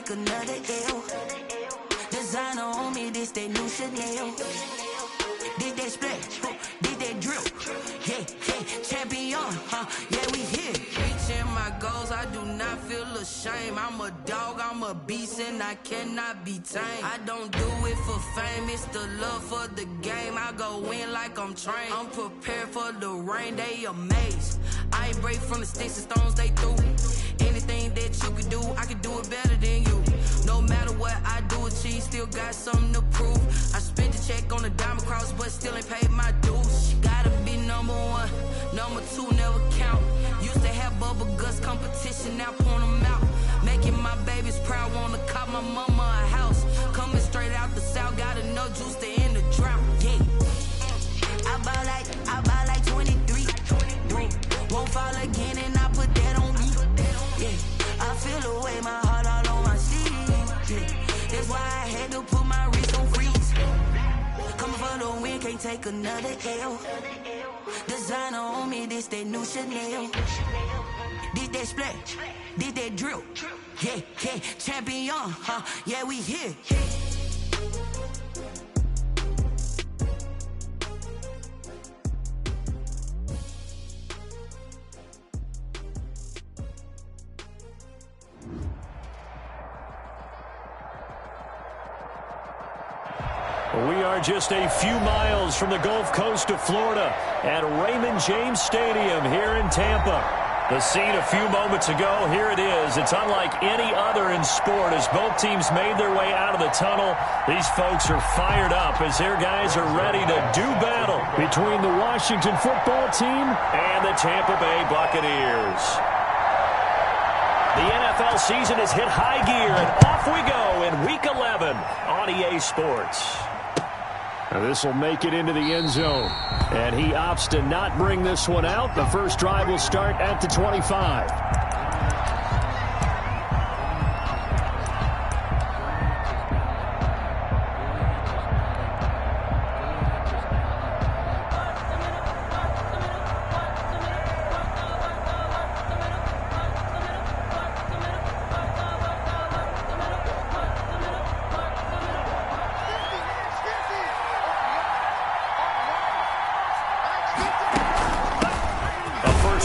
take another L. Designer on me, this that new Chanel. Did that splash, did that drip. Yeah, champion, yeah, we here. Reaching my goals, I do not feel ashamed. I'm a dog, I'm a beast, and I cannot be tamed. I don't do it for fame, it's the love for the game. I go in like I'm trained. I'm prepared for the rain, they amazed. I ain't break from the sticks and stones they threw. Anything that you could do, I could do it better than you. No matter what I do achieve, still got something to prove. I spent the check on the diamond cross, but still ain't paid my dues. Gotta be number one, number two never count. Used to have bubble guts competition, now point them out. Making my babies proud, wanna cop my mama a house. Coming straight out the south, got enough juice to end the drought. Yeah, I buy like 23. Won't fall again, and I put that on me. Yeah, I feel the way, my heart all on my sleeve. Yeah, that's why I had to put my wrist on freeze. Coming for the win, can't take another L. Designer on me, this that new Chanel. Did that splash, did that drip. Yeah, champion, yeah, we here. We are just a few miles from the Gulf Coast of Florida at Raymond James Stadium here in Tampa. The scene a few moments ago, here it is. It's unlike any other in sport as both teams made their way out of the tunnel. These folks are fired up as their guys are ready to do battle between the Washington football team and the Tampa Bay Buccaneers. The NFL season has hit high gear, and off we go in Week 11 on EA Sports. This will make it into the end zone. And he opts to not bring this one out. The first drive will start at the 25.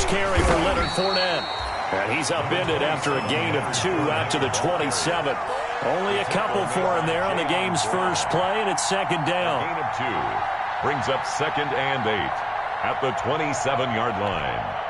Carry for Leonard Fournette. And he's upended after a gain of 2 out to the 27. Only a couple for him there on the game's first play, and it's second down. Gain of 2 brings up 2nd and 8 at the 27-yard line.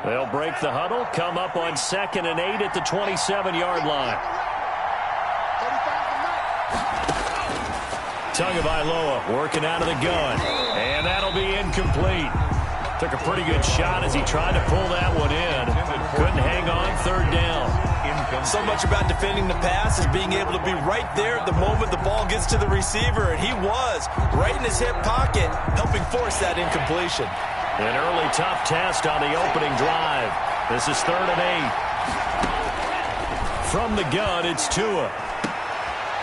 They'll break the huddle, come up on 2nd and 8 at the 27-yard line. Tagovailoa working out of the gun, and that'll be incomplete. Took a pretty good shot as he tried to pull that one in. Couldn't hang on, 3rd down. So much about defending the pass is being able to be right there at the moment the ball gets to the receiver, and he was right in his hip pocket, helping force that incompletion. An early tough test on the opening drive. This is 3rd and 8. From the gun, it's Tua.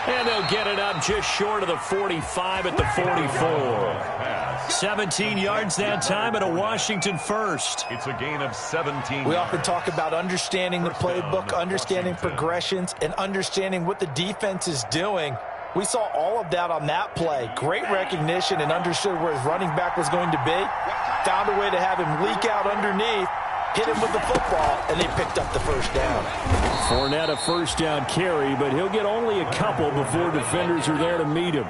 And they'll get it up just short of the 45 at the 44. 17 yards that time and a Washington first. It's a gain of 17. We often talk about understanding the playbook, understanding progressions, and understanding what the defense is doing. We saw all of that on that play. Great recognition and understood where his running back was going to be. Found a way to have him leak out underneath, hit him with the football, and they picked up the first down. Fournette a first down carry, but he'll get only a couple before defenders are there to meet him.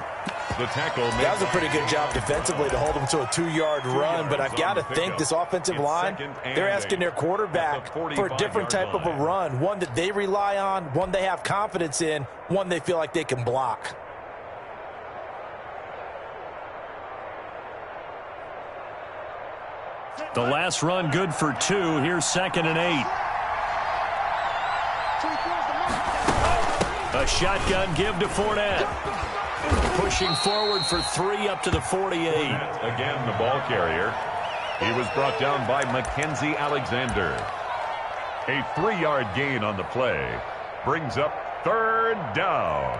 The tackle. That was a pretty good job defensively to hold him to a 2-yard run, but I've got to think this offensive line, they're asking their quarterback for a different type of a run, one that they rely on, one they have confidence in, one they feel like they can block. The last run good for 2. Here's 2nd and 8. A shotgun give to Fournette. Pushing forward for 3 up to the 48. Again, the ball carrier. He was brought down by Mackenzie Alexander. A 3-yard gain on the play. brings up third down.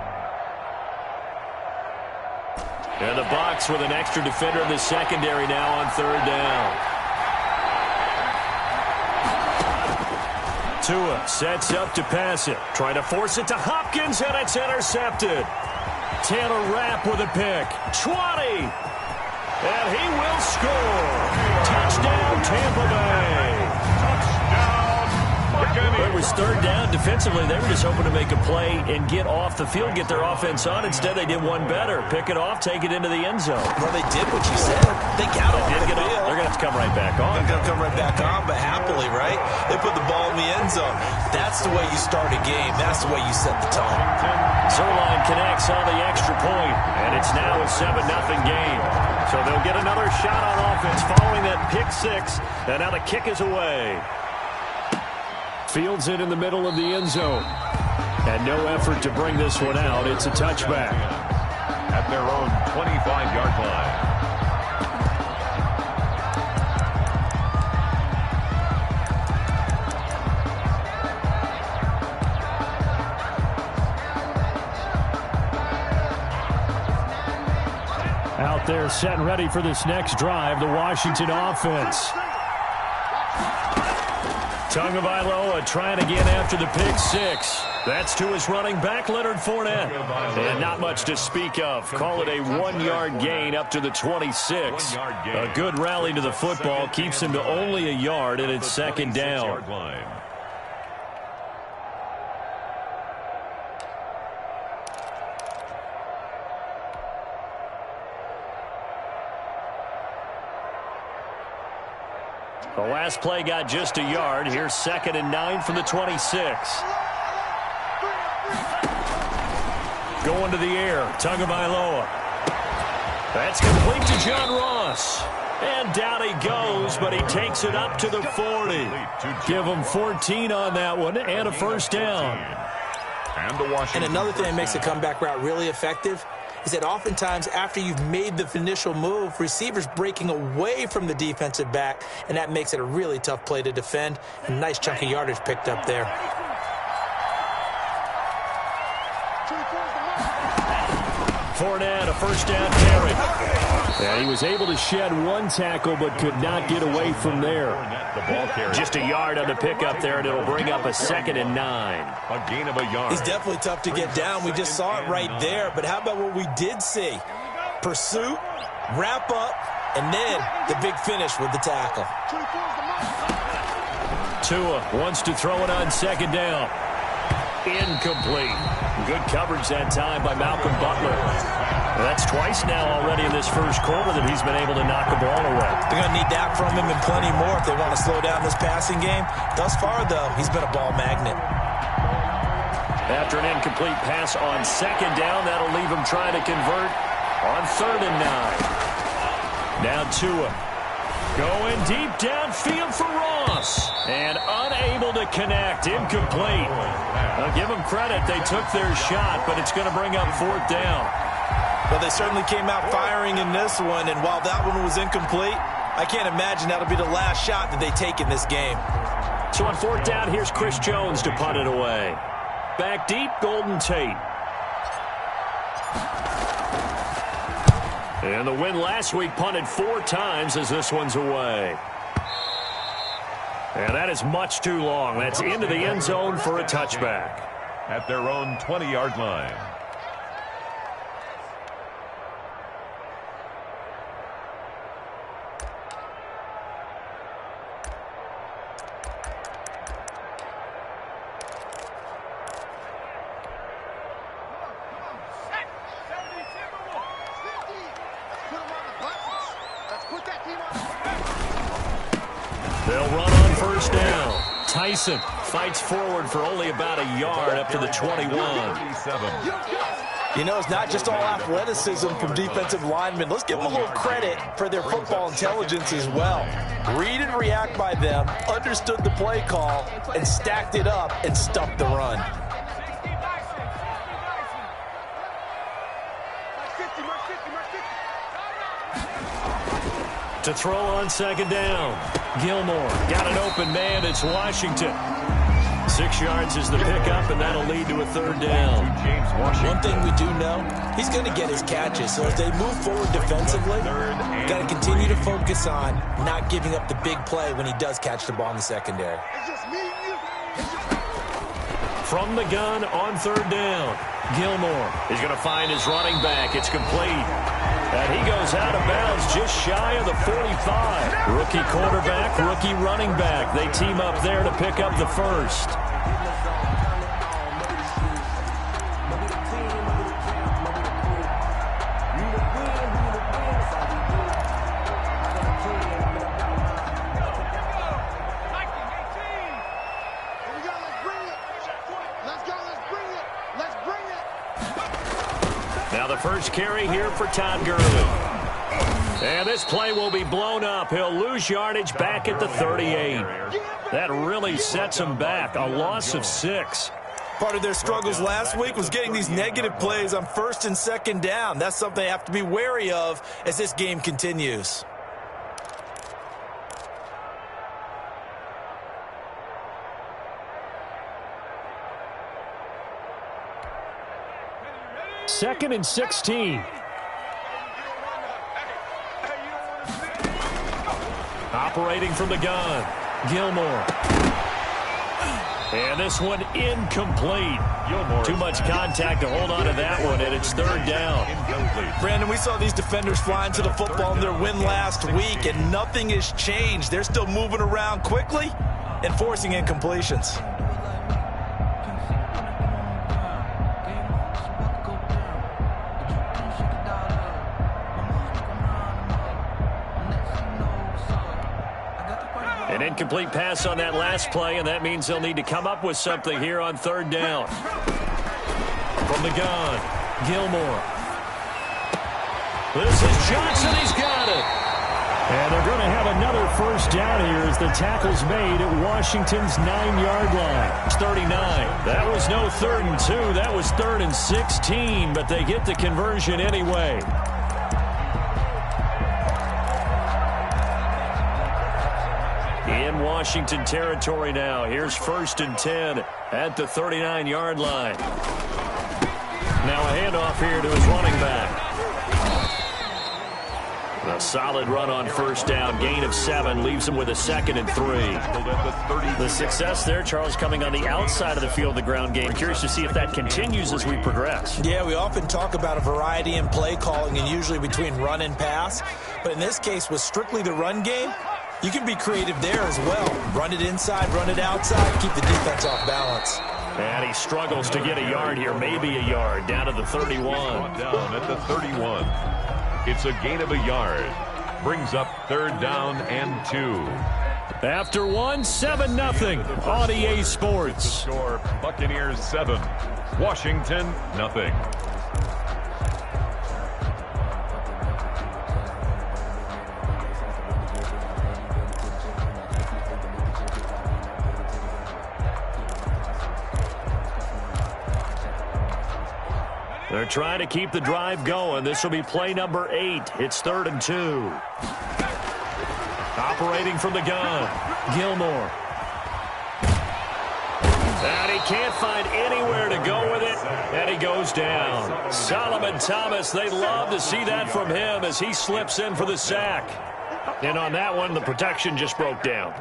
And the box with an extra defender in the secondary now on third down. Tua sets up to pass it. Trying to force it to Hopkins, and it's intercepted. Taylor Rapp with a pick. 20. And he will score. Touchdown, Tampa Bay. It was third down. Defensively, they were just hoping to make a play and get off the field, get their offense on. Instead, they did one better. Pick it off, take it into the end zone. Well, they did what you said. They got off the field. They're going to have to come right back on. They're going to come right back on, but happily, right? They put the ball in the end zone. That's the way you start a game. That's the way you set the tone. Zerline connects on the extra point, and it's now a 7-0 game. So they'll get another shot on offense following that pick six, and now the kick is away. Fields it in the middle of the end zone. And no effort to bring this one out. It's a touchback. At their own 25-yard line. Out there set and ready for this next drive, the Washington offense. Tagovailoa trying again after the pick six. That's to his running back, Leonard Fournette. And not much to speak of. Call it a 1-yard gain up to the 26. A good rally to the football keeps him to only a yard, and it's second down. The last play got just a yard. Here's 2nd and 9 from the 26. Going to the air. Tagovailoa. That's complete to John Ross. And down he goes, but he takes it up to the 40. Give him 14 on that one and a first down. And another thing that makes a comeback route really effective is that oftentimes after you've made the initial move, receivers breaking away from the defensive back, and that makes it a really tough play to defend. A nice chunk of yardage picked up there. Fournette, a first down carry. And he was able to shed one tackle, but could not get away from there. Just a yard on the pickup there, and it'll bring up a 2nd and 9. A gain of a yard. He's definitely tough to get down. We just saw it right there. But how about what we did see? Pursuit, wrap up, and then the big finish with the tackle. Tua wants to throw it on 2nd down. Incomplete. Good coverage that time by Malcolm Butler. That's twice now already in this first quarter that he's been able to knock the ball away. They're going to need that from him and plenty more if they want to slow down this passing game. Thus far, though, he's been a ball magnet. After an incomplete pass on 2nd down, that'll leave him trying to convert on 3rd and 9. Now Tua going deep downfield for Ross. And unable to connect. Incomplete. I'll give them credit. They took their shot, but it's going to bring up 4th down. Well, they certainly came out firing in this one, and while that one was incomplete, I can't imagine that'll be the last shot that they take in this game. So on 4th down, here's Chris Jones to punt it away. Back deep, Golden Tate. And the win last week punted 4 times as this one's away. And that is much too long. That's into the end zone for a touchback. At their own 20-yard line. They'll run on 1st down. Tyson fights forward for only about a yard up to the 21. You know, it's not just all athleticism from defensive linemen. Let's give them a little credit for their football intelligence as well. Read and react by them, understood the play call, and stacked it up and stuffed the run. To throw on 2nd down. Gilmore got an open man. It's Washington. 6 yards is the pickup, and that'll lead to a third down. One thing we do know, he's going to get his catches. So as they move forward defensively, got to continue to focus on not giving up the big play when he does catch the ball in the secondary. From the gun on third down, Gilmore is going to find his running back. It's complete. And he goes out of bounds just shy of the 45. Rookie quarterback, rookie running back. They team up there to pick up the first. Now the first carry here for Todd Gurley. And this play will be blown up. He'll lose yardage back at the 38. That really sets him back. A loss of 6. Part of their struggles last week was getting these negative plays on first and second down. That's something they have to be wary of as this game continues. Second and 16. Operating from the gun, Gilmore. And this one incomplete. Too much contact to hold on to that one, and it's third down. Brandon, we saw these defenders flying to the football in their win last week, and nothing has changed. They're still moving around quickly and forcing incompletions. An incomplete pass on that last play, and that means they'll need to come up with something here on third down. From the gun, Gilmore. This is Johnson. He's got it. And they're going to have another first down here as the tackle's made at Washington's 9-yard line. It's 39. That was no 3rd and 2. That was 3rd and 16, but they get the conversion anyway. In Washington territory now. Here's 1st and 10 at the 39-yard line. Now a handoff here to his running back. A solid run on first down. Gain of 7 leaves him with a 2nd and 3. The success there, Charles, coming on the outside of the field, the ground game. Curious to see if that continues as we progress. Yeah, we often talk about a variety in play calling and usually between run and pass. But in this case, with strictly the run game, you can be creative there as well. Run it inside, run it outside, keep the defense off balance. And he struggles to get a yard here, maybe a yard, down to the 31. Down at the 31. It's a gain of a yard. Brings up 3rd down and 2. After 1, 7-0 on EA Sports. Score Buccaneers 7, Washington nothing. They're trying to keep the drive going. This will be play number 8. It's 3rd and 2. Operating from the gun, Gilmore. And he can't find anywhere to go with it, and he goes down. Solomon Thomas, they'd love to see that from him as he slips in for the sack. And on that one, the protection just broke down.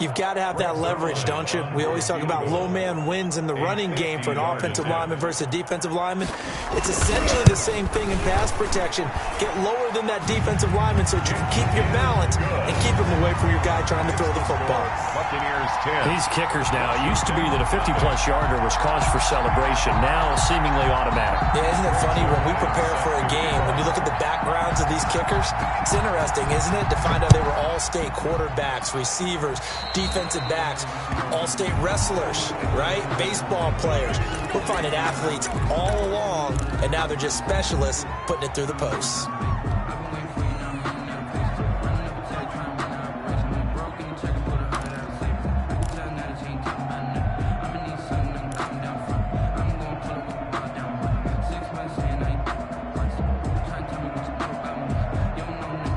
You've got to have that leverage, don't you? We always talk about low man wins in the running game for an offensive lineman versus a defensive lineman. It's essentially the same thing in pass protection. Get lower than that defensive lineman so that you can keep your balance and keep him away from your guy trying to throw the football. Buccaneers 10. These kickers now, it used to be that a 50-plus yarder was cause for celebration. Now seemingly automatic. Yeah, isn't it funny when we prepare for a game, when you look at the backgrounds of these kickers, it's interesting, isn't it, to find out they were all-state quarterbacks, receivers, defensive backs, all-state wrestlers, right? Baseball players. We're finding athletes all along, and now they're just specialists putting it through the posts.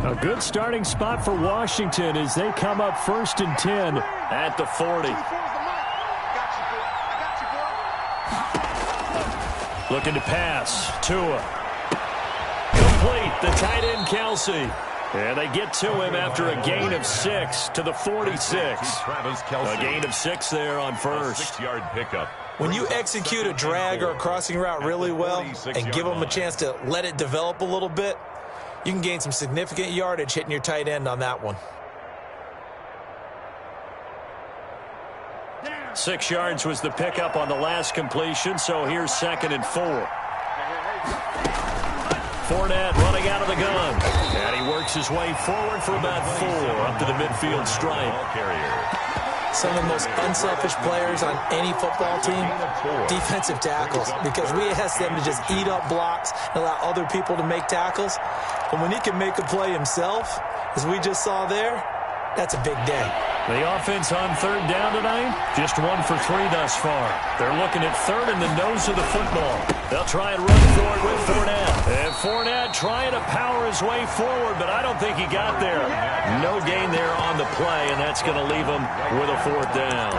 A good starting spot for Washington as they come up 1st and 10 at the 40. Looking to pass. Tua. Complete. The tight end, Kelsey. And they get to him after a gain of 6 to the 46. A gain of 6 there on first. 6-yard pickup. When you execute a drag or a crossing route really well and give them a chance to let it develop a little bit, you can gain some significant yardage hitting your tight end on that one. 6 yards was the pickup on the last completion, so here's 2nd and 4. Fournette running out of the gun. And he works his way forward for about 4 up to the midfield stripe. Some of the most unselfish players on any football team, defensive tackles, because we ask them to just eat up blocks and allow other people to make tackles. But when he can make a play himself, as we just saw there, that's a big day. The offense on 3rd down tonight, just 1 for 3 thus far. They're looking at 3rd in the nose of the football. They'll try and run for it with Fournette. And Fournette trying to power his way forward, but I don't think he got there. No gain there on the play, and that's going to leave him with a 4th down.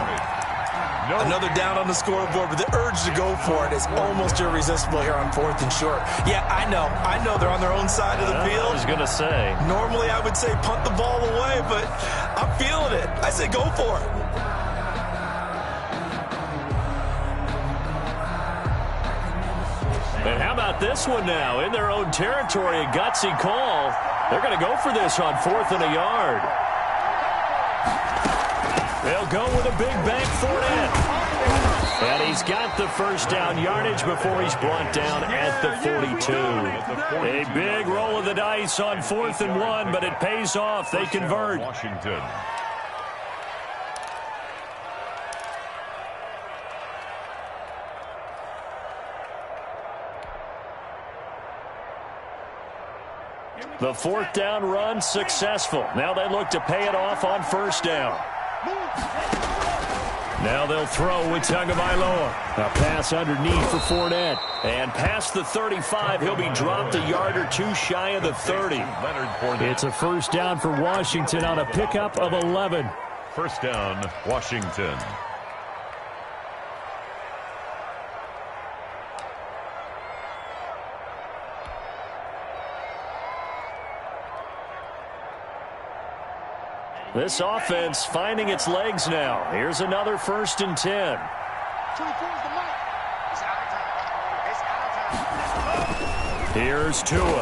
Another down on the scoreboard, but the urge to go for it is almost irresistible here on 4th and short. Yeah, I know they're on their own side of the field. I was going to say. Normally I would say punt the ball away, but I'm feeling it. I say go for it. And how about this one now? In their own territory, a gutsy call. They're going to go for this on 4th and a yard. They'll go with a big bank Fournette. And he's got the first down yardage before he's brought down at the 42. A big roll of the dice on 4th and 1, but it pays off. They convert. Washington. The 4th down run successful. Now they look to pay it off on 1st down. Now they'll throw with Tagovailoa. A pass underneath for Fournette. And past the 35, he'll be dropped a yard or 2 shy of the 30. It's a 1st down for Washington on a pickup of 11. 1st down, Washington. This offense finding its legs now. Here's another 1st and 10. Here's Tua.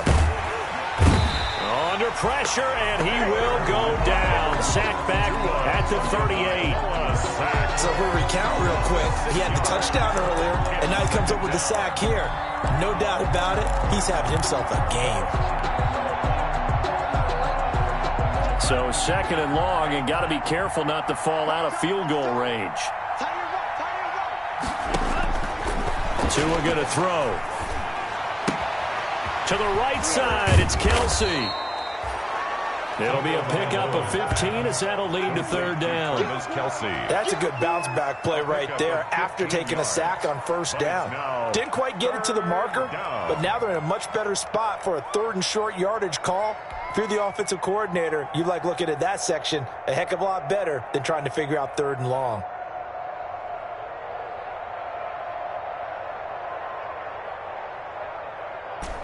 Under pressure, and he will go down. Sacked back at the 38. So we'll recount real quick. He had the touchdown earlier, and now he comes up with the sack here. No doubt about it, he's having himself a game. So 2nd and long, and got to be careful not to fall out of field goal range. Tua going to throw. To the right side, it's Kelsey. It'll be a pickup of 15 as that'll lead to 3rd down. That's a good bounce back play right there after taking a sack on 1st down. Didn't quite get it to the marker, but now they're in a much better spot for a 3rd and short yardage call. If you're the offensive coordinator, you like looking at that section a heck of a lot better than trying to figure out 3rd and long.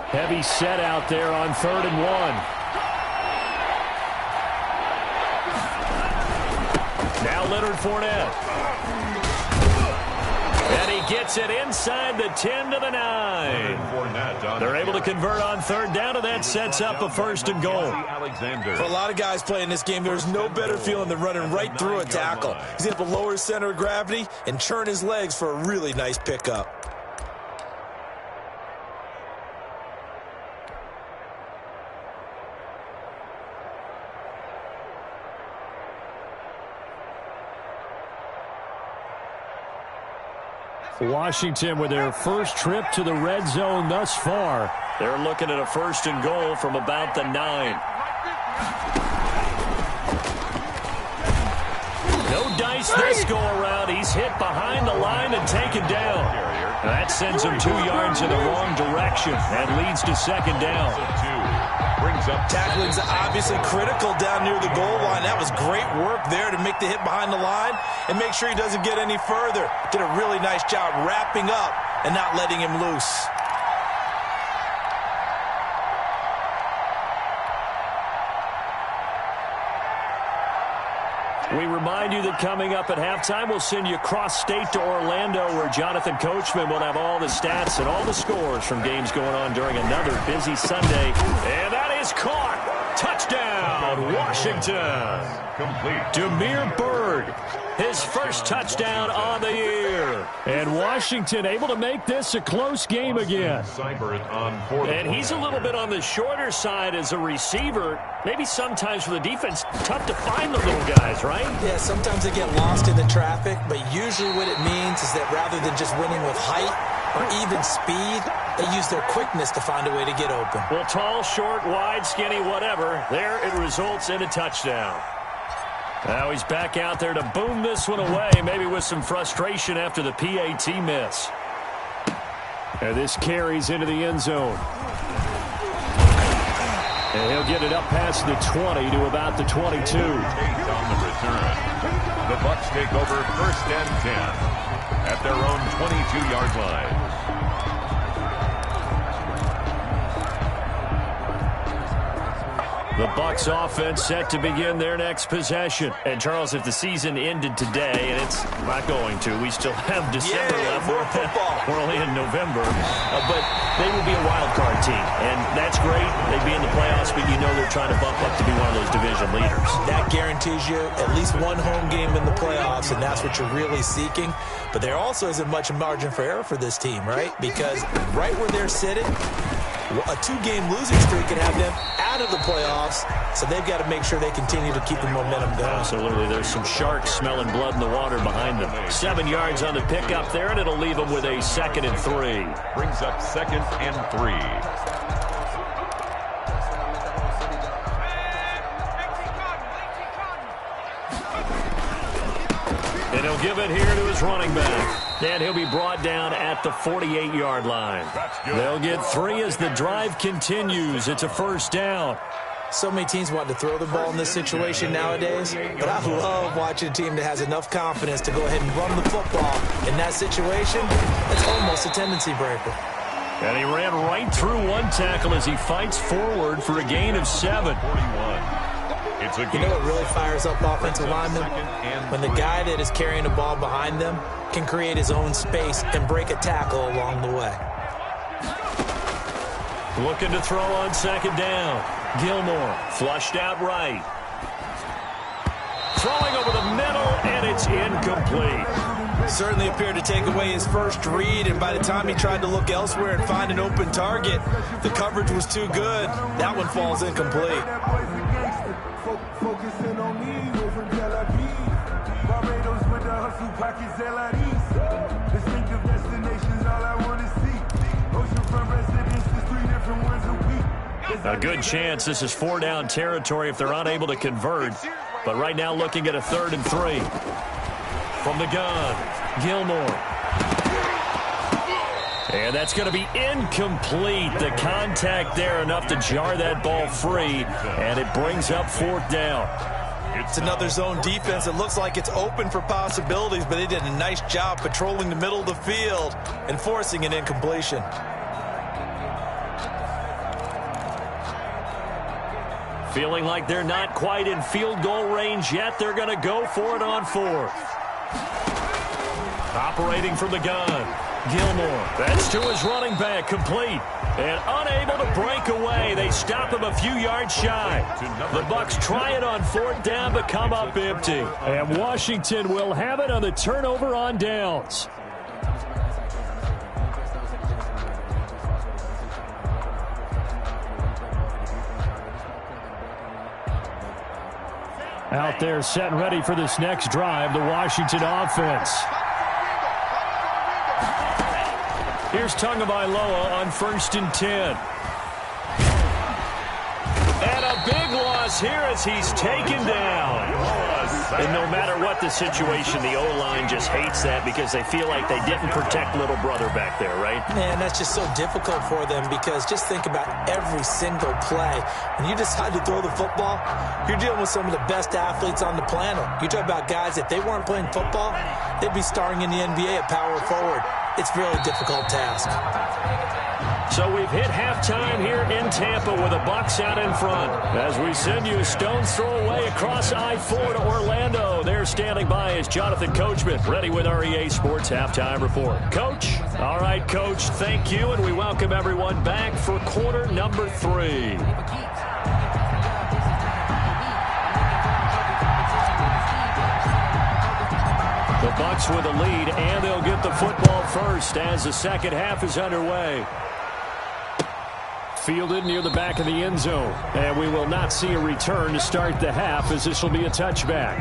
Heavy set out there on 3rd and 1. Now Leonard Fournette. And he gets it inside the 10 to the 9. They're able to convert on 3rd down, and that sets up a 1st and goal. For a lot of guys playing this game, there's no better feeling than running right through a tackle. He's able to lower his center of gravity and churn his legs for a really nice pickup. Washington with their first trip to the red zone thus far. They're looking at a 1st and goal from about the 9. No dice this go around. He's hit behind the line and taken down. That sends him 2 yards in the wrong direction and leads to 2nd down. Tackling's obviously critical down near the goal line. That was great work there to make the hit behind the line and make sure he doesn't get any further. Did a really nice job wrapping up and not letting him loose. We remind you that coming up at halftime, we'll send you cross-state to Orlando, where Jonathan Coachman will have all the stats and all the scores from games going on during another busy Sunday. And that is caught. Touchdown, Washington. Complete. Demir Bird, his first touchdown on the year. And Washington able to make this a close game again. And he's a little bit on the shorter side as a receiver. Maybe sometimes for the defense, tough to find the little guys, right? Yeah, sometimes they get lost in the traffic, but usually what it means is that rather than just winning with height or even speed, they use their quickness to find a way to get open. Well, tall, short, wide, skinny, whatever, there it results in a touchdown. Now he's back out there to boom this one away, maybe with some frustration after the PAT miss. And this carries into the end zone. And he'll get it up past the 20 to about the 22. On the return. The Bucs take over 1st and 10 at their own 22-yard line. The Bucs offense set to begin their next possession. And, Charles, if the season ended today, and it's not going to, we still have December left. We're only in November. But they would be a wild card team. And that's great. They'd be in the playoffs, but you know they're trying to bump up to be one of those division leaders. That guarantees you at least one home game in the playoffs, and that's what you're really seeking. But there also isn't much margin for error for this team, right? Because right where they're sitting, a 2-game losing streak could have them out of the playoffs, so they've got to make sure they continue to keep the momentum going. Absolutely. There's some sharks smelling blood in the water behind them. 7 yards on the pickup there, and it'll leave them with a 2nd and 3. Brings up 2nd and 3. And he'll give it here to his running back. And he'll be brought down at the 48-yard line. They'll get 3 as the drive continues. It's a 1st down. So many teams want to throw the ball in this situation nowadays, but I love watching a team that has enough confidence to go ahead and run the football. In that situation, it's almost a tendency breaker. And he ran right through one tackle as he fights forward for a gain of 7. 41. You know what really fires up offensive linemen? When the guy that is carrying the ball behind them can create his own space and break a tackle along the way. Looking to throw on 2nd down. Gilmore flushed out right. Throwing over the middle, and it's incomplete. Certainly appeared to take away his first read, and by the time he tried to look elsewhere and find an open target, the coverage was too good. That one falls incomplete. Focusing on me, way from Tel Aviv. Barbados with the hustle pockets, LIDs. Distinctive destinations, all I want to see. Oceanfront residences, 3 different ones a week. A good chance this is 4-down territory if they're unable to convert. But right now looking at a 3rd and 3. From the gun, Gilmore. And that's going to be incomplete. The contact there enough to jar that ball free, and it brings up 4th down. It's another zone defense. It looks like it's open for possibilities, but they did a nice job patrolling the middle of the field and forcing an incompletion. Feeling like they're not quite in field goal range yet. They're going to go for it on 4th. Operating from the gun. Gilmore, that's to his running back, complete. And unable to break away. They stop him a few yards shy. The Bucs try it on 4th down, but come up empty. And Washington will have it on the turnover on downs. Out there set and ready for this next drive, the Washington offense. Here's Tagovailoa on 1st and 10. And a big loss here as he's taken down. And no matter what the situation, the O-line just hates that because they feel like they didn't protect little brother back there, right? Man, that's just so difficult for them because just think about every single play. When you decide to throw the football, you're dealing with some of the best athletes on the planet. You talk about guys, if they weren't playing football, they'd be starring in the NBA at power forward. it's a really difficult task. So we've hit halftime here in Tampa with the Bucs out in front. As we send you a stone's throw away across I-4 to Orlando. There standing by is Jonathan Coachman, ready with our EA Sports Halftime Report. Coach? All right, Coach, thank you, and we welcome everyone back for quarter number 3. The Bucs with a lead, and they'll get the football first as the second half is underway. Fielded near the back of the end zone. And we will not see a return to start the half, as this will be a touchback.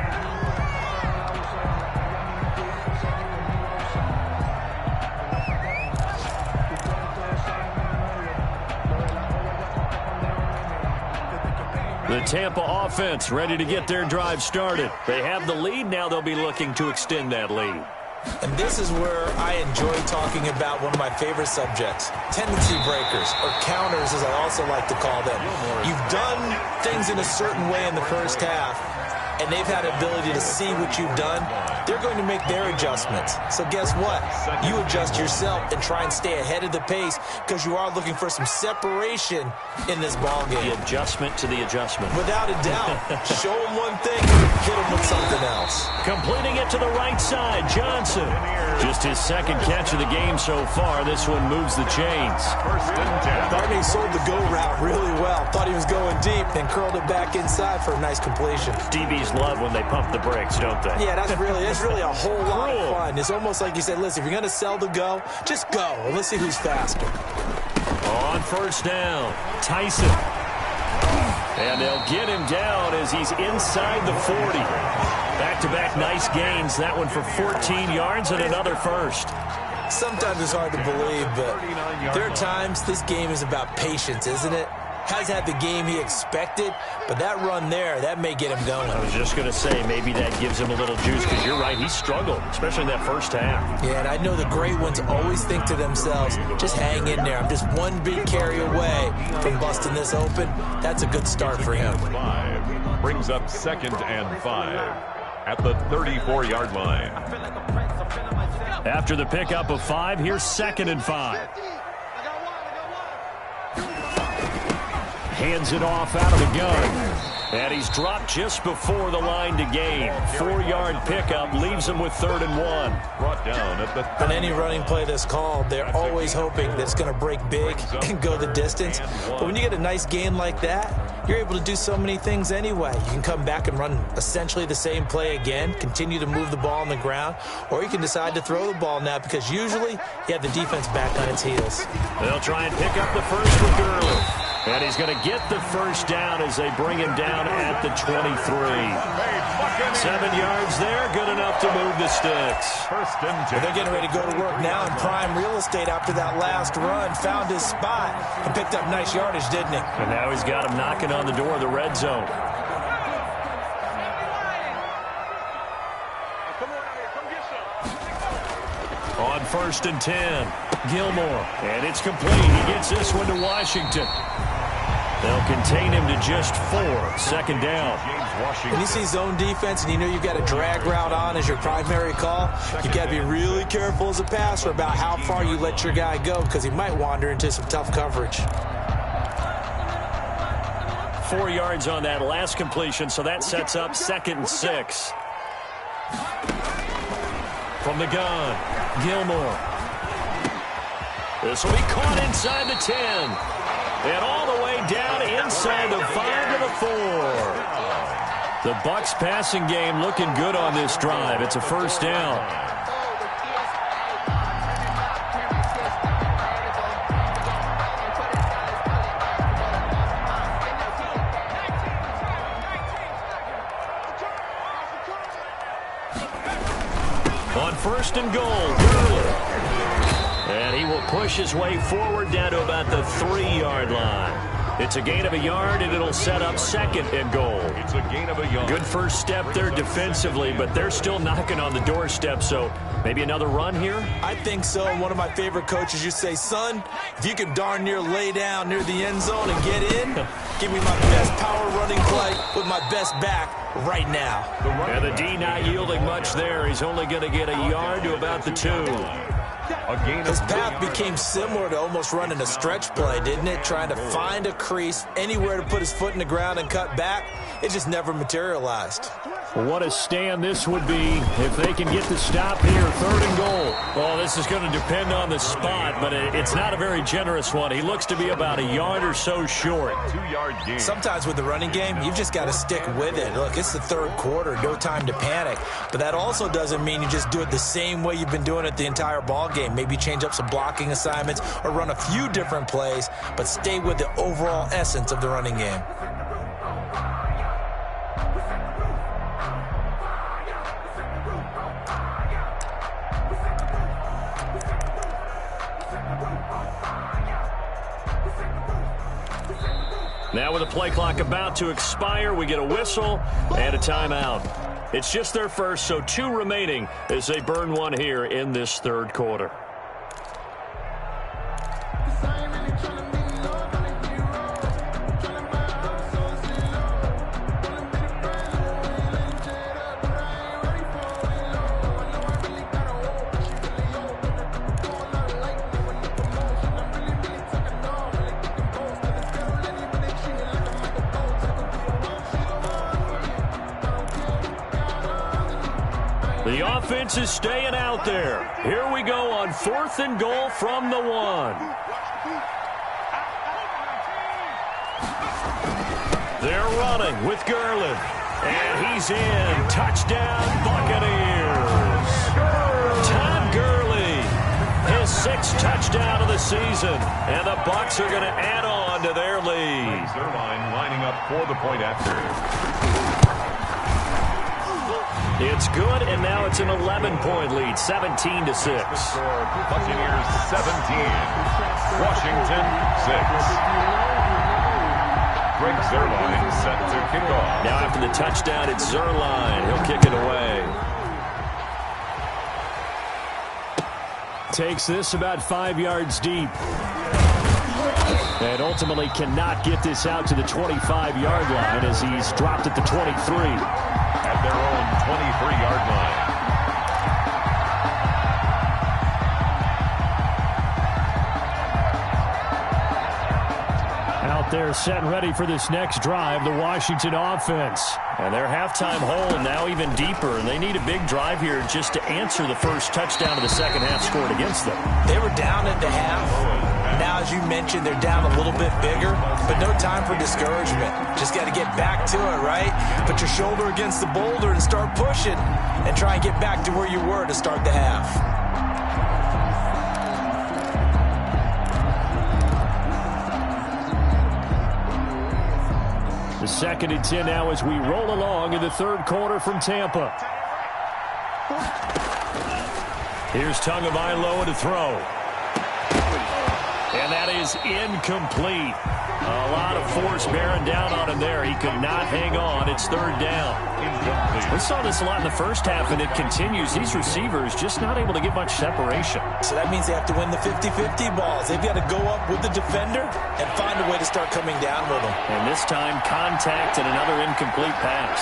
The Tampa offense ready to get their drive started. They have the lead. Now they'll be looking to extend that lead. And this is where I enjoy talking about one of my favorite subjects, tendency breakers, or counters as I also like to call them. You've done things in a certain way in the first half, and they've had the ability to see what you've done. They're going to make their adjustments. So guess what? You adjust yourself and try and stay ahead of the pace because you are looking for some separation in this ballgame. The adjustment to the adjustment. Without a doubt. Show them one thing, hit them with something else. Completing it to the right side, Johnson. Just his second catch of the game so far. This one moves the chains. Darnay sold the go route really well. Thought he was going deep, then curled it back inside for a nice completion. DBs love when they pump the brakes, don't they? Yeah, that's really a whole lot of fun. It's almost like you said, listen, if you're going to sell the go, just go, and let's see who's faster. On first down, Tyson. And they'll get him down as he's inside the 40. Back-to-back nice gains. That one for 14 yards and another first. Sometimes it's hard to believe, but there are times this game is about patience, isn't it? Has had the game he expected, but that run there, that may get him going. I was just going to say, maybe that gives him a little juice, because you're right, he struggled, especially in that first half. Yeah, and I know the great ones always think to themselves, just hang in there. I'm just one big carry away from busting this open. That's a good start for him. 5 brings up 2nd and 5 at the 34-yard line. After the pickup of 5, here's 2nd and 5. Hands it off out of the gun. And he's dropped just before the line to gain. 4-yard pickup leaves him with 3rd and 1. Brought down at the On any running play that's called, they're always hoping that it's going to break big and go the distance. But when you get a nice gain like that, you're able to do so many things anyway. You can come back and run essentially the same play again, continue to move the ball on the ground, or you can decide to throw the ball now because usually you have the defense back on its heels. They'll try and pick up the first with Gurley. And he's going to get the first down as they bring him down at the 23. 7 yards there, good enough to move the sticks. First and 10. They're getting ready to go to work now in prime real estate after that last run. Found his spot and picked up nice yardage, didn't he? And now he's got him knocking on the door of the red zone. On 1st and 10, Gilmore. And it's complete. He gets this one to Washington. They'll contain him to just 4. 2nd down. When you see zone defense and you know you've got a drag route on as your primary call, you've got to be really careful as a passer about how far you let your guy go because he might wander into some tough coverage. 4 yards on that last completion, so that sets up 2nd and 6. From the gun, Gilmore. This will be caught inside the 10. And all the way down inside the 5 to the 4. The Bucs passing game looking good on this drive. It's a first down. On 1st and goal, Gurley. And he will push his way forward down to about the 3-yard line. It's a gain of a yard, and it'll set up 2nd and goal. It's a gain of a yard. Good first step there defensively, but they're still knocking on the doorstep, so maybe another run here? I think so. And one of my favorite coaches, you say, son, if you can darn near lay down near the end zone and get in, give me my best power running play with my best back right now. And the D not yielding much there. He's only going to get a yard to about the 2. His path became similar to almost running a stretch play, didn't it? Trying to find a crease, anywhere to put his foot in the ground and cut back. It just never materialized. What a stand this would be if they can get the stop here. 3rd and goal. Well, this is going to depend on the spot, but it's not a very generous one. He looks to be about a yard or so short. 2-yard gain. Sometimes with the running game, you've just got to stick with it. Look, it's the 3rd quarter, no time to panic. But that also doesn't mean you just do it the same way you've been doing it the entire ball game. Maybe change up some blocking assignments or run a few different plays, but stay with the overall essence of the running game. Now with the play clock about to expire, we get a whistle and a timeout. It's just their first, so 2 remaining as they burn one here in this 3rd quarter. The offense is staying out there. Here we go on 4th and goal from the 1. They're running with Garland. And he's in. Touchdown, Buccaneers. Todd Gurley, his 6th touchdown of the season. And the Bucs are going to add on to their lead. Zerline lining up for the point after. It's good, and now it's an 11-point lead, 17-6. Buccaneers 17, Washington 6. Greg Zerline set to kick off. Now after the touchdown, it's Zerline. He'll kick it away. Takes this about 5 yards deep. And ultimately cannot get this out to the 25-yard line as he's dropped at the 23. At their own 23-yard line. Out there set and ready for this next drive, the Washington offense. And their halftime hole now even deeper, and they need a big drive here just to answer the first touchdown of the second half scored against them. They were down at the half. Now, as you mentioned, they're down a little bit bigger, but no time for discouragement. Just got to get back to it, right? Put your shoulder against the boulder and start pushing and try and get back to where you were to start the half. The 2nd and 10 now as we roll along in the 3rd quarter from Tampa. Here's Tagovailoa to throw. And that is incomplete. A lot of force bearing down on him there. He could not hang on. It's 3rd down. We saw this a lot in the first half, and it continues. These receivers just not able to get much separation. So that means they have to win the 50-50 balls. They've got to go up with the defender and find a way to start coming down with them. And this time, contact and another incomplete pass.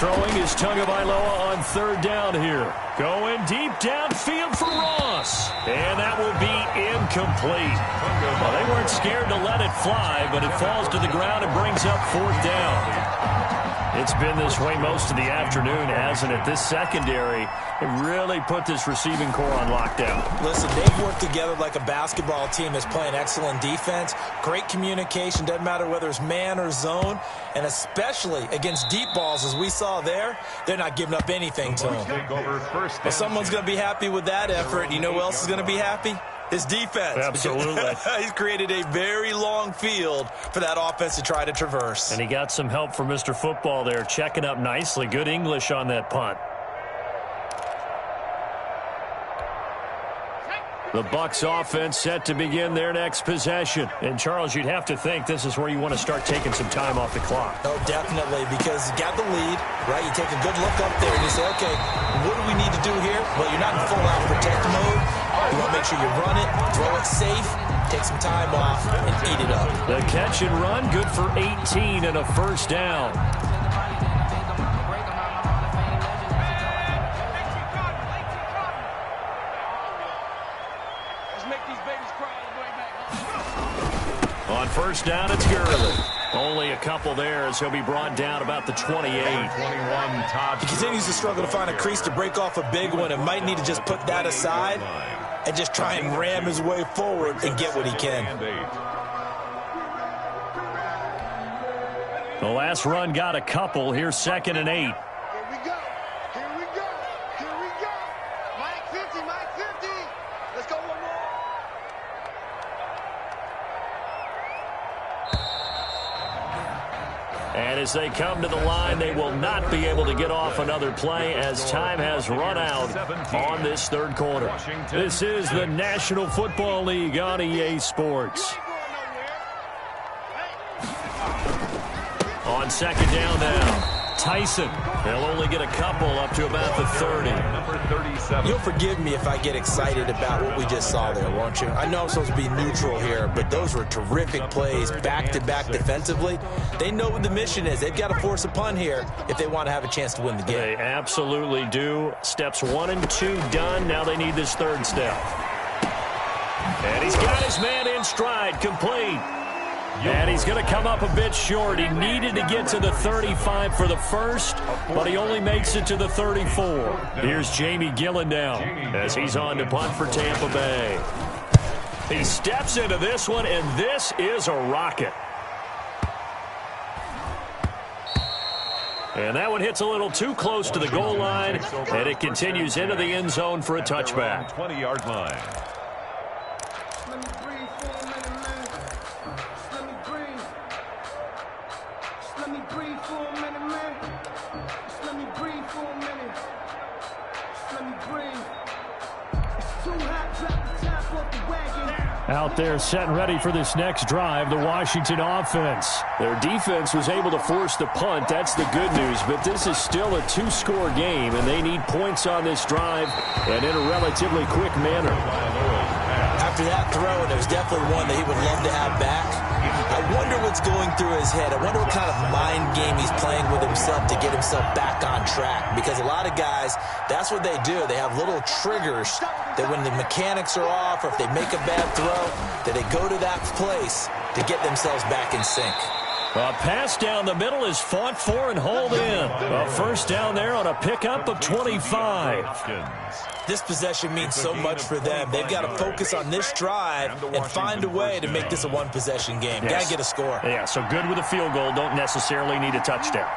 Throwing is Tagovailoa on 3rd down here. Going deep downfield for Ross. And that will be incomplete. Well, they weren't scared to let it fly, but it falls to the ground and brings up 4th down. It's been this way most of the afternoon, hasn't it? This secondary really put this receiving core on lockdown. Listen, they've worked together like a basketball team that's playing excellent defense. Great communication, doesn't matter whether it's man or zone. And especially against deep balls, as we saw there, they're not giving up anything to them. Well, someone's going to be happy with that effort. You know who else is going to be happy? His defense. Absolutely. He's created a very long field for that offense to try to traverse. And he got some help from Mr. Football there, checking up nicely. Good English on that punt. The Bucs offense set to begin their next possession. And, Charles, you'd have to think this is where you want to start taking some time off the clock. Oh, definitely, because you got the lead, right? You take a good look up there and you say, okay, what do we need to do here? Well, you're not in full-out protect mode. You want to make sure you run it, throw it safe, take some time off, and eat it up. The catch and run, good for 18 and a 1st down. first down, it's Gurley. Only a couple there as he'll be brought down about the 28. He continues to struggle to find a crease to break off a big one and might need to just put that aside and just try and ram his way forward and get what he can. The last run got a couple. Here's 2nd and 8. Here we go. Here we go. Here we go. Mike 50, Mike 50. Let's go one more. And as they come to the line, they will not be able to get off another play as time has run out on this third quarter. This is the National Football League on EA Sports. On 2nd down now, Tyson. They'll only get a couple up to about the 30. Number 37. You'll forgive me if I get excited about what we just saw there, won't you? I know I'm supposed to be neutral here, but those were terrific plays back-to-back defensively. They know what the mission is. They've got to force a punt here if they want to have a chance to win the game. They absolutely do. Steps 1 and 2 done. Now they need this third step. And he's got his man in stride, complete. And he's going to come up a bit short. He needed to get to the 35 for the first, but he only makes it to the 34. Here's Jamie Gillen now as he's on to punt for Tampa Bay. He steps into this one, and this is a rocket. And that one hits a little too close to the goal line, and it continues into the end zone for a touchback. 20-yard line. Out there set and ready for this next drive, the Washington offense. Their defense was able to force the punt. That's the good news, but this is still a two-score game, and they need points on this drive and in a relatively quick manner. After that throw, there's definitely one that he would love to have back. I wonder what's going through his head. I wonder what kind of mind game he's playing with himself to get himself back on track. Because a lot of guys, that's what they do. They have little triggers that when the mechanics are off or if they make a bad throw, that they go to that place to get themselves back in sync. A pass down the middle is fought for and hauled in. A first down there on a pickup of 25. This possession means so much for them. They've got to focus on this drive and find a way to make this a one-possession game. Got to get a score. Yeah, so good with a field goal. Don't necessarily need a touchdown.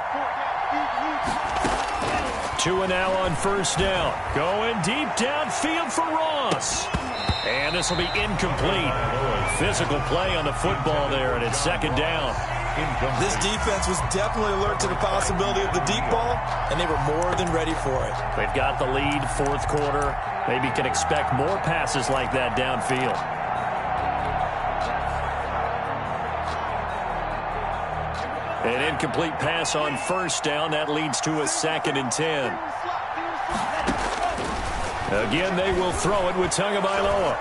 2 and now on first down. Going deep downfield for Ross. And this will be incomplete. Physical play on the football there, and it's 2nd down. This defense was definitely alert to the possibility of the deep ball, and they were more than ready for it. They've got the lead, fourth quarter. Maybe can expect more passes like that downfield. An incomplete pass on first down. That leads to a 2nd and 10. Again, they will throw it with Tagovailoa.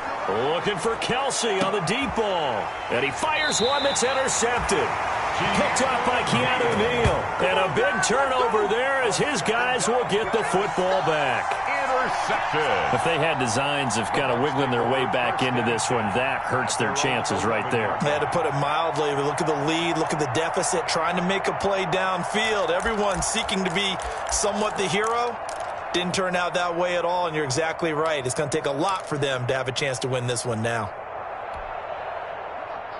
Looking for Kelsey on the deep ball. And he fires one that's intercepted. Picked off by Keanu Neal. And a big turnover there as his guys will get the football back. Intercepted. If they had designs of kind of wiggling their way back into this one, that hurts their chances right there. They had to put it mildly. Look at the lead, look at the deficit, trying to make a play downfield. Everyone seeking to be somewhat the hero. Didn't turn out that way at all, and you're exactly right. It's going to take a lot for them to have a chance to win this one now.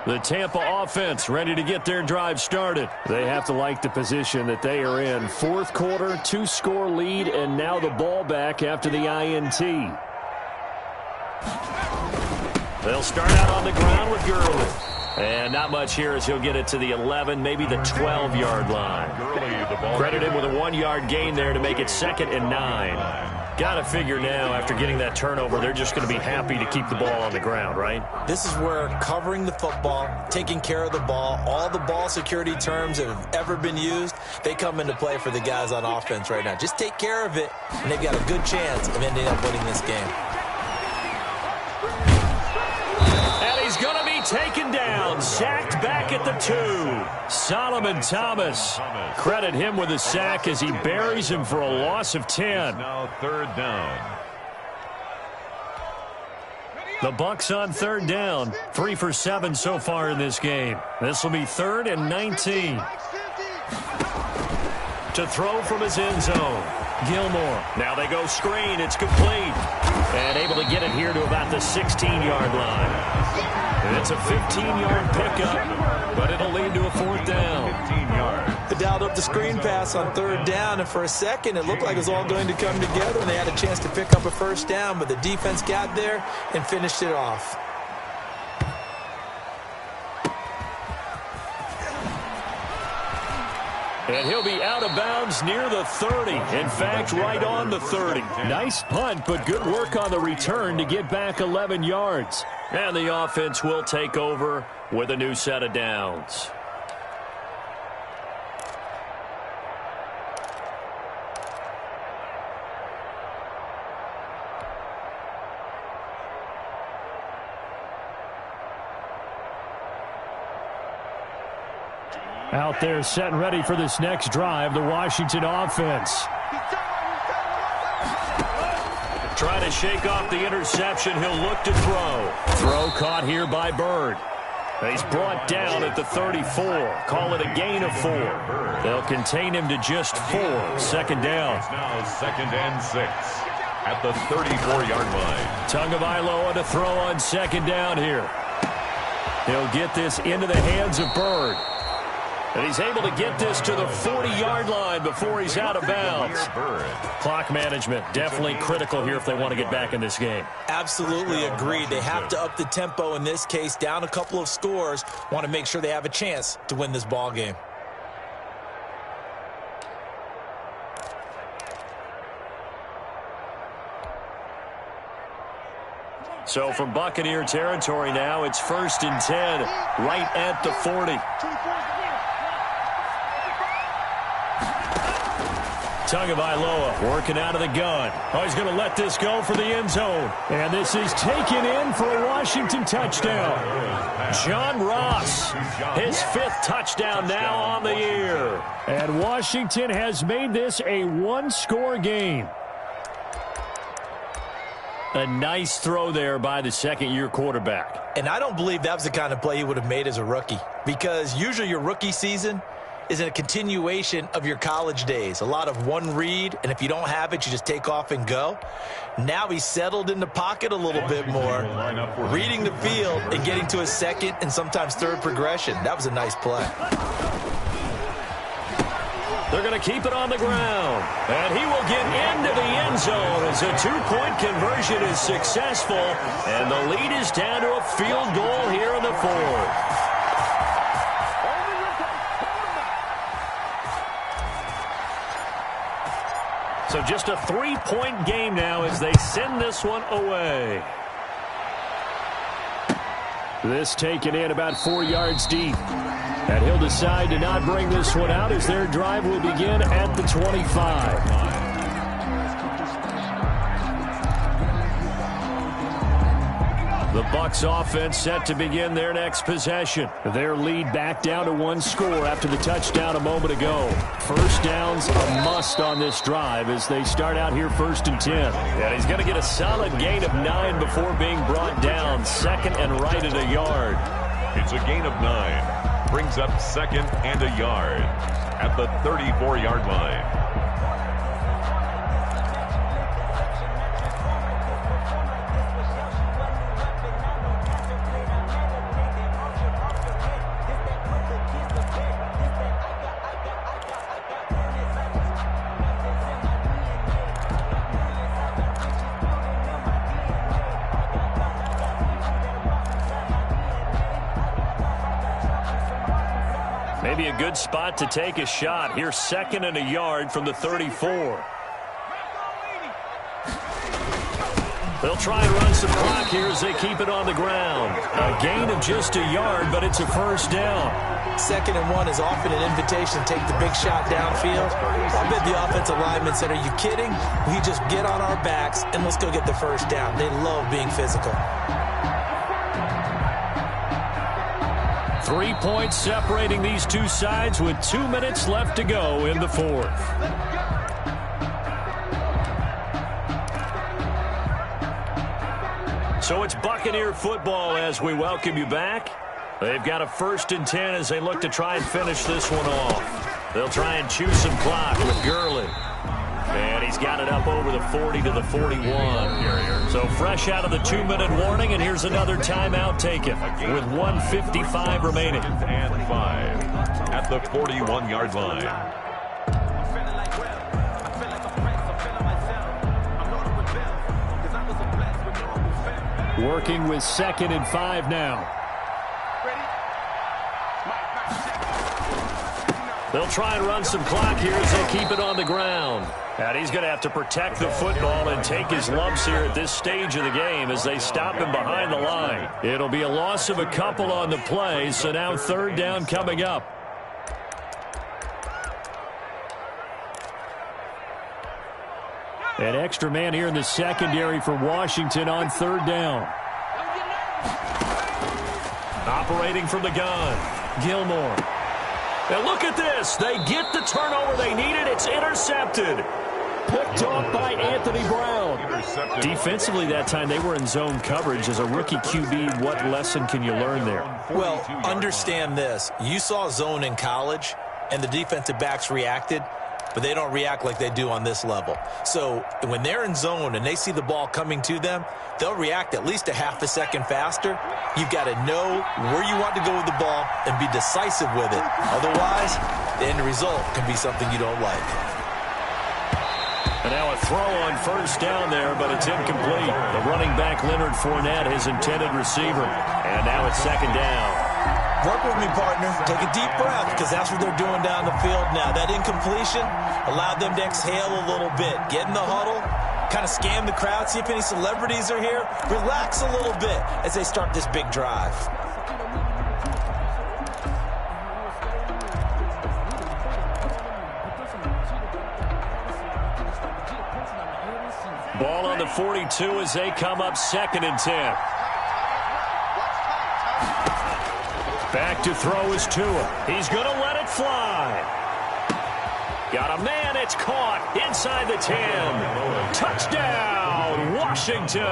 The Tampa offense ready to get their drive started. They have to like the position that they are in. Fourth quarter, 2-score lead, and now the ball back after the INT. They'll start out on the ground with Gurley. And not much here as he'll get it to the 11, maybe the 12-yard line. Credit him with a 1-yard gain there to make it 2nd and 9. Got to figure now, after getting that turnover, they're just going to be happy to keep the ball on the ground, right? This is where covering the football, taking care of the ball, all the ball security terms that have ever been used, they come into play for the guys on offense right now. Just take care of it, and they've got a good chance of ending up winning this game. And he's going to be taken down, sacked back at the 2. Solomon Thomas. Credit him with a sack as he buries him for a loss of 10. Now 3rd down. The Bucs on third down, 3 for 7 so far in this game. This will be 3rd and 19. To throw from his end zone, Gilmore. Now they go screen. It's complete. And able to get it here to about the 16-yard line. And it's a 15-yard pickup, but it'll lead to a 4th down. 15 yards. They dialed up the screen pass on 3rd down, and for a second it looked like it was all going to come together, and they had a chance to pick up a 1st down, but the defense got there and finished it off. And he'll be out of bounds near the 30. In fact, right on the 30. Nice punt, but good work on the return to get back 11 yards. And the offense will take over with a new set of downs. Out there set and ready for this next drive, the Washington offense. Trying to shake off the interception. He'll look to throw. Throw caught here by Bird. He's brought down at the 34. Call it a gain of 4. They'll contain him to just 4. 2nd down. It's now 2nd and 6 at the 34-yard line. Tagovailoa to throw on 2nd down here. He'll get this into the hands of Bird. And he's able to get this to the 40-yard line before he's out of bounds. Clock management definitely critical here if they want to get back in this game. Absolutely agreed. They have to up the tempo in this case, down a couple of scores. Want to make sure they have a chance to win this ball game. So from Buccaneer territory now, it's 1st and 10, right at the 40. Tagovailoa working out of the gun. Oh, he's going to let this go for the end zone. And this is taken in for a Washington touchdown. John Ross, his 5th touchdown now on the year. And Washington has made this a 1-score game. A nice throw there by the 2nd-year quarterback. And I don't believe that was the kind of play he would have made as a rookie, because usually your rookie season is a continuation of your college days. A lot of one read, and if you don't have it, you just take off and go. Now he's settled in the pocket a little bit more, reading the field and getting to his 2nd and sometimes 3rd progression. That was a nice play. They're going to keep it on the ground. And he will get into the end zone as a 2-point conversion is successful. And the lead is down to a field goal here in the 4th. So just a 3-point game now as they send this one away. This taken in about 4 yards deep. And he'll decide to not bring this one out as their drive will begin at the 25. The Bucs offense set to begin their next possession. Their lead back down to 1 score after the touchdown a moment ago. 1st down's a must on this drive as they start out here 1st and 10. And he's going to get a solid gain of 9 before being brought down 2nd and right at a yard. It's a gain of 9. Brings up 2nd and a yard at the 34-yard line. Maybe a good spot to take a shot. Here, 2nd and a yard from the 34. They'll try and run some clock here as they keep it on the ground. A gain of just a yard, but it's a 1st down. 2nd and 1 is often an invitation to take the big shot downfield. I bet the offensive linemen said, are you kidding? We just get on our backs and let's go get the 1st down. They love being physical. 3 points separating these two sides with 2 minutes left to go in the 4th. So it's Buccaneer football as we welcome you back. They've got a 1st and 10 as they look to try and finish this one off. They'll try and chew some clock with Gurley. And he's got it up over the 40 to the 41. So fresh out of the 2-minute warning, and here's another timeout taken with 1:55 remaining. And 5 at the 41-yard line. Working with 2nd and 5 now. They'll try and run some clock here as they keep it on the ground. And he's going to have to protect the football and take his lumps here at this stage of the game as they stop him behind the line. It'll be a loss of a couple on the play, so now 3rd down coming up. An extra man here in the secondary for Washington on 3rd down. Operating from the gun, Gilmore. Now look at this. They get the turnover they needed. It's intercepted. Picked off by Anthony Brown. Defensively that time, they were in zone coverage. As a rookie QB, what lesson can you learn there? Well, understand this. You saw zone in college, and the defensive backs reacted, but they don't react like they do on this level. So when they're in zone and they see the ball coming to them, they'll react at least a half a second faster. You've got to know where you want to go with the ball and be decisive with it. Otherwise, the end result can be something you don't like. And now a throw on 1st down there, but it's incomplete. The running back, Leonard Fournette, his intended receiver. And now it's 2nd down. Work with me, partner. Take a deep breath, because that's what they're doing down the field now. That incompletion allowed them to exhale a little bit. Get in the huddle, kind of scan the crowd, see if any celebrities are here. Relax a little bit as they start this big drive. Ball on the 42 as they come up 2nd and 10. Back to throw is Tua. He's going to let it fly. Got a man. It's caught inside the 10. Touchdown, Washington.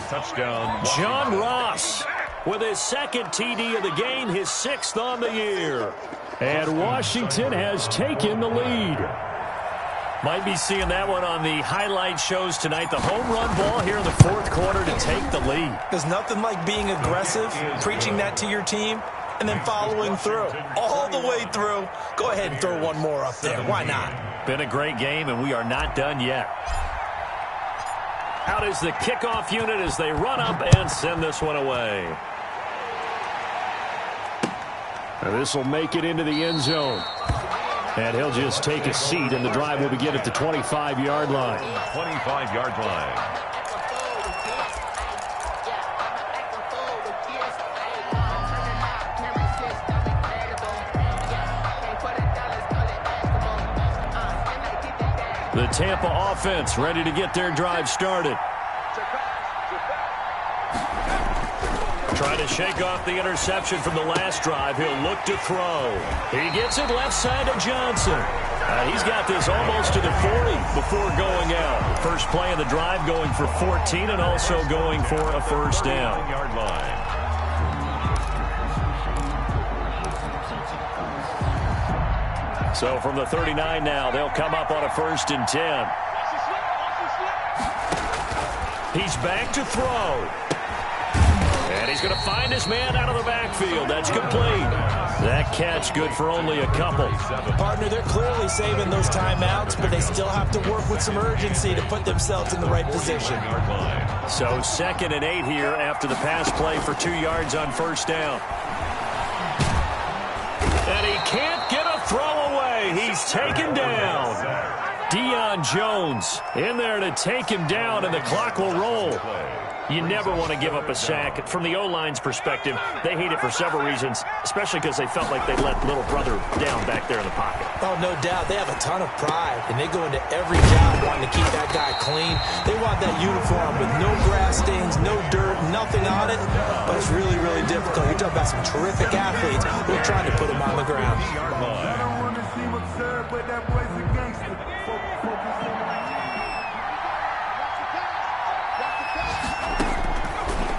Touchdown. John Ross with his 2nd TD of the game, his 6th on the year. And Washington has taken the lead. Might be seeing that one on the highlight shows tonight. The home run ball here in the 4th quarter to take the lead. There's nothing like being aggressive, preaching that to your team, and then following through. All the way through. Go ahead and throw one more up there. Why not? Been a great game, and we are not done yet. Out is the kickoff unit as they run up and send this one away. And this will make it into the end zone. And he'll just take a seat, and the drive will begin at the 25-yard line. 25-yard line. The Tampa offense ready to get their drive started. Trying to shake off the interception from the last drive. He'll look to throw. He gets it left side to Johnson. He's got this almost to the 40 before going out. First play of the drive going for 14 and also going for a 1st down. Yard line. So from the 39 now, they'll come up on a 1st and 10. He's back to throw. And he's going to find his man out of the backfield. That's complete. That catch good for only a couple. Partner, they're clearly saving those timeouts, but they still have to work with some urgency to put themselves in the right position. So 2nd and 8 here after the pass play for 2 yards on 1st down. And he can't get a throw away. He's taken down. Deion Jones in there to take him down, and the clock will roll. You never want to give up a sack. From the O-line's perspective, they hate it for several reasons, especially because they felt like they let little brother down back there in the pocket. Oh, no doubt. They have a ton of pride, and they go into every job wanting to keep that guy clean. They want that uniform with no grass stains, no dirt, nothing on it, but it's really, really difficult. You're talking about some terrific athletes who are trying to put them on the ground. I don't want to seem absurd, but that boy's a gangster.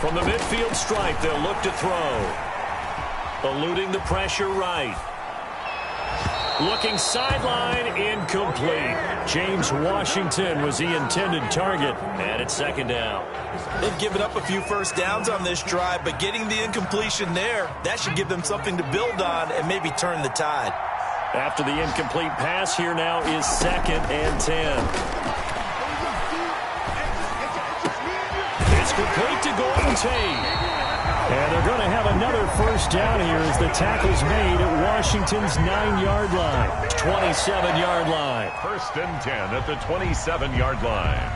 From the midfield stripe, they'll look to throw. Eluding the pressure right. Looking sideline, incomplete. James Washington was the intended target, and it's second down. They've given up a few first downs on this drive, but getting the incompletion there, that should give them something to build on and maybe turn the tide. After the incomplete pass, here now is 2nd and 10. It's complete to Golden Tate. And they're going to have another first down here as the tackle's made at Washington's 9-yard line. 27-yard line. 1st and 10 at the 27-yard line.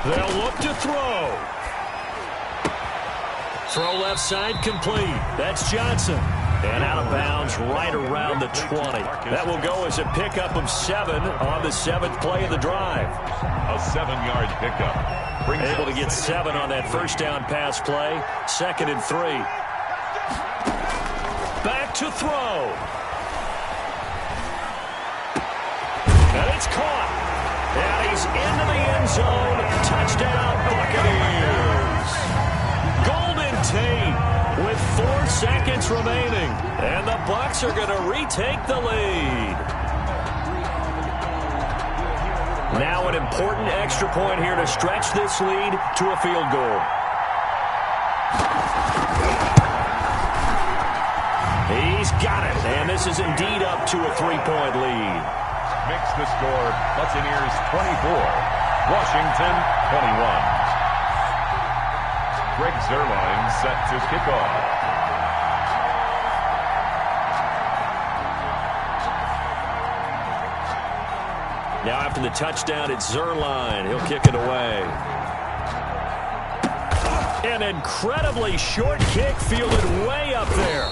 They'll look to throw. Throw left side complete. That's Johnson. And out of bounds right around the 20. That will go as a pickup of 7 on the 7th play of the drive. A 7-yard pickup. Able to get 7 on that first down pass play. 2nd and 3. Back to throw. And it's caught. And he's into the end zone. Touchdown, Buccaneers. Golden Tate with 4 seconds remaining. And the Bucs are going to retake the lead. Now an important extra point here to stretch this lead to a field goal. He's got it. And this is indeed up to a 3-point lead. Makes the score Buccaneers 24, Washington 21. Greg Zuerlein set to kick off. Now after the touchdown, it's Zuerlein. He'll kick it away. An incredibly short kick fielded way up there.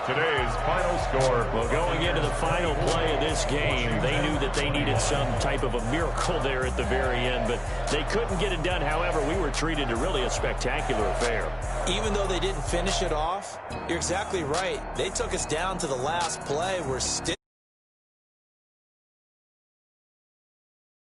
Today's final score. Well, going into the final play of this game, they knew that they needed some type of a miracle there at the very end, but they couldn't get it done. However, we were treated to really a spectacular affair. Even though they didn't finish it off, you're exactly right. They took us down to the last play. We're still